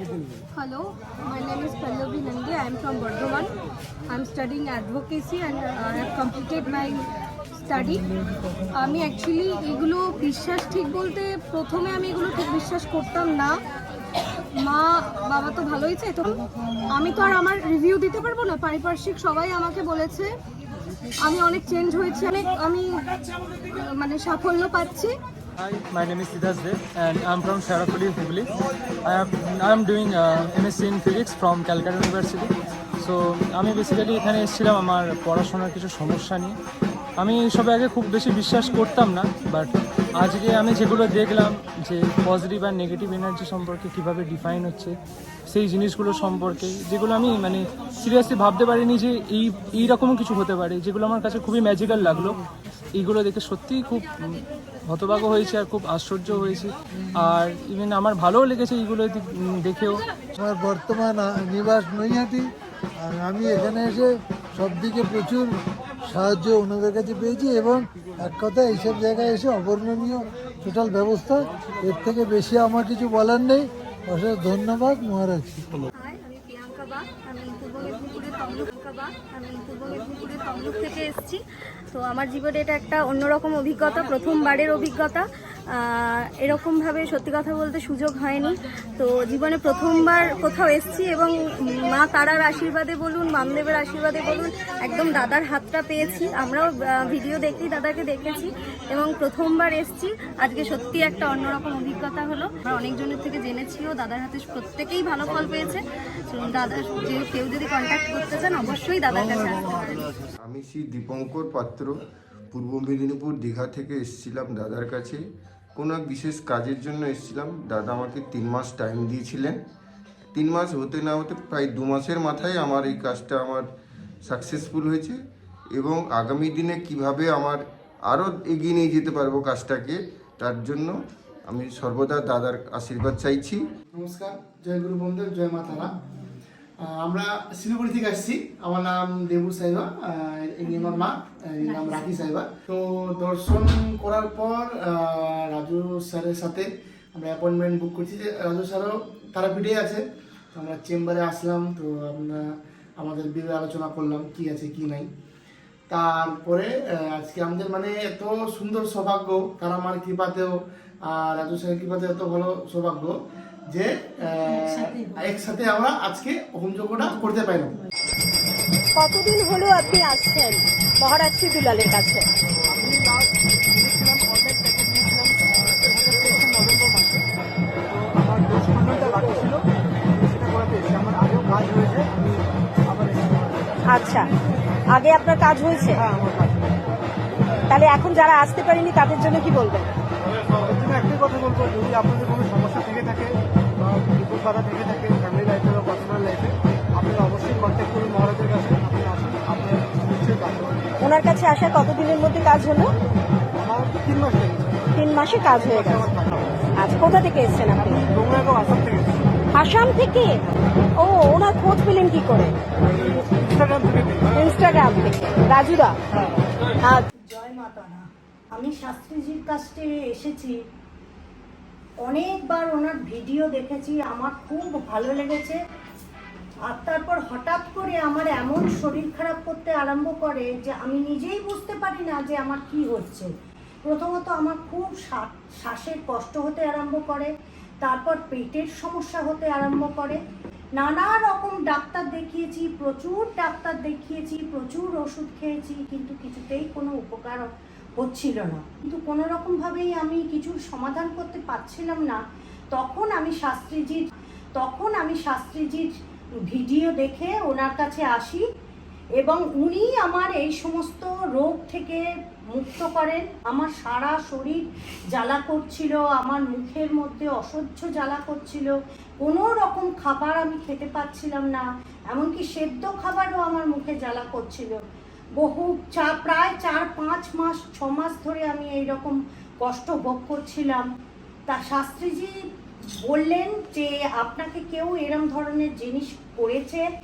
Hello, my name is Pallavi Nange. I am from Bardhaman. I am studying advocacy and I have completed my study. আমি actually এগুলো বিশ্বাস ঠিক বলতে প্রথমে আমি এগুলো ঠিক বিশ্বাস করতাম না। মা বাবা তো ভালোই চাই, তো আমি তো আর আমার রিভিউ দিতে পারবো না। পারিপার্শ্বিক সবাই আমাকে বলেছে আমি অনেক চেঞ্জ হয়েছি, আমি মানে সাফল্য পাচ্ছি। Hi, my name is Siddharth Dev and I'm from Sharapuli, Hubli. I am doing MSc in Physics from Calcutta University. So আমি বেসিক্যালি এখানে এসেছিলাম আমার পড়াশোনার কিছু সমস্যা নিয়ে। আমি এইসবে আগে খুব বেশি বিশ্বাস করতাম না, বাট আজকে আমি যেগুলো দেখলাম যে পজিটিভ আর নেগেটিভ এনার্জি সম্পর্কে কীভাবে ডিফাইন হচ্ছে, সেই জিনিসগুলো সম্পর্কে যেগুলো আমি মানে সিরিয়াসলি ভাবতে পারিনি যে এইরকমও কিছু হতে পারে, যেগুলো আমার কাছে খুবই ম্যাজিক্যাল লাগলো। এইগুলো দেখে সত্যিই খুব হতবাক হয়েছে আর খুব আশ্চর্য হয়েছি। আর ইভেন আমার ভালোও লেগেছে এইগুলো দেখেও। আমার বর্তমান নিবাস নৈহাটি, আর আমি এখানে এসে সব দিকে প্রচুর সাহায্য ওনাদের কাছে পেয়েছি এবং এক কথা এইসব জায়গায় এসে অবর্ণনীয় টোটাল ব্যবস্থা। এর থেকে বেশি আমার কিছু বলার নেই। অশেষ ধন্যবাদ মহারাজ। আমি প্রিয়াঙ্কা বাগ, আমি পূর্ব মেদিনীপুরের তমলুক থেকে এসেছি। তো আমার জীবনে এটা একটা অন্যরকম অভিজ্ঞতা, প্রথমবারের অভিজ্ঞতা। এরকমভাবে সত্যি কথা বলতে সুযোগ হয়নি। তো জীবনে প্রথমবার কোথাও এসেছি এবং মা তারার আশীর্বাদে বলুন, বামদেবের আশীর্বাদে বলুন, একদম দাদার হাতটা পেয়েছি। আমরাও ভিডিও দেখেই দাদাকে দেখেছি এবং প্রথমবার এসেছি। আজকে সত্যি একটা অন্যরকম অভিজ্ঞতা হলো। আমরা অনেকজনের থেকে জেনেছিও দাদার হাতে প্রত্যেকেই ভালো ফল পেয়েছে। দাদার কেউ যদি কন্ট্যাক্ট করতে চান অবশ্যই দাদার কাছে আসতে পারেন। আমি শ্রী দীপঙ্কর পাত্র, পূর্ব মেদিনীপুর দীঘা থেকে এসেছিলাম দাদার কাছে। কোনো এক বিশেষ কাজের জন্য এসেছিলাম। দাদা আমাকে 3 মাস টাইম দিয়েছিলেন। 3 মাস হতে না হতে প্রায় 2 মাসের মাথায় আমার এই কাজটা আমার সাকসেসফুল হয়েছে এবং আগামী দিনে কিভাবে আমার আরও এগিয়ে নিয়ে যেতে পারবো কাজটাকে, তার জন্য আমি সর্বদা দাদার আশীর্বাদ চাইছি। নমস্কার, জয় গুরু বন্ধু, জয় মা তারা। আমরা শিলিগুড়ি থেকে আসছি। আমার নাম দেবু সাইবা, ইনি আমার মা, এর নাম রাখি সাইবা। তো দর্শন করার পর রাজু স্যারের সাথে আমরা অ্যাপয়েন্টমেন্ট বুক করছি। যে রাজু স্যারও তারাপীঠে আছে। তো আমরা চেম্বারে আসলাম। তো আমরা আমাদের বিবে আলোচনা করলাম কি আছে কি নাই। তারপরে আজকে আমাদের মানে এত সুন্দর সৌভাগ্য, তারা আমার কৃপাতেও আর রাজু স্যারের কৃপাতে এত ভালো সৌভাগ্য যে একসাথে আমরা আজকে হোমযজ্ঞটা করতে পারলাম। কতদিন হলো আপনি আসছেন মহারাজ শ্রী দুলালের কাছে? আচ্ছা, আগে আপনার কাজ হয়েছে? তাহলে এখন যারা আসতে পারেনি তাদের জন্য কি বলবেন? একটাই কথা বলবো, যদি আপনাদের কোনো সমস্যা থেকে থাকে বা বিপদ বাধা থেকে থাকে ফ্যামিলি লাইফে বা পার্সোনাল লাইফে, আপনারা অবশ্যই কন্ট্যাক্ট করুন মহারাজের কাছে। আপনি আসুন, আপনার নিশ্চয়ই কাজ হবে। ওনার কাছে আসা কতদিনের মধ্যে কাজ হলো? আমার 3 মাস লেগেছে। 3 মাসে কাজ হয়ে গেছে। আচ্ছা, কোথা থেকে এসেছেন আপনি? ডোমরাগাঁও, আসাম থেকে। আসাম থেকে? ও, ওনার খোঁজ পেলেন কি করে? ইনস্টাগ্রাম থেকে। রাজুদা? জয় মা তারা। আমি শাস্ত্রীজির কাছে এসেছি, অনেকবার ওনার ভিডিও দেখেছি, আমার খুব ভালো লেগেছে। আর তারপর হঠাৎ করে আমার এমন শরীর খারাপ করতে আরম্ভ করে যে আমি নিজেই বুঝতে পারি না যে আমার কি হচ্ছে। প্রথমত আমার খুব শ্বাসের কষ্ট হতে আরম্ভ করে, তারপর পেটের সমস্যা হতে আরম্ভ করে। নানা রকম ডাক্তার দেখিয়েছি, প্রচুর ডাক্তার দেখিয়েছি, প্রচুর ওষুধ খেয়েছি, কিন্তু কিছুতেই কোনো উপকার হচ্ছিল না। কিন্তু কোনো রকমভাবেই আমি কিছুর সমাধান করতে পারছিলাম না। তখন আমি শাস্ত্রীজির ভিডিও দেখে ওনার কাছে আসি এবং উনি আমার এই সমস্ত রোগ থেকে মুক্ত করেন। আমার সারা শরীর জ্বালা করছিল, আমার মুখের মধ্যে অসহ্য জ্বালা করছিল, কোনো রকম খাবার আমি খেতে পাচ্ছিলাম না, এমনকি সেদ্ধ খাবারও আমার মুখে জ্বালা করছিল। প্রায় 4-5 মাস 6 মাস ধরে আমি এইরকম কষ্ট ভোগ করছিলাম। তা শাস্ত্রীজি বললেন যে আপনাকে কেউ এরম ধরনের জিনিস করেছে,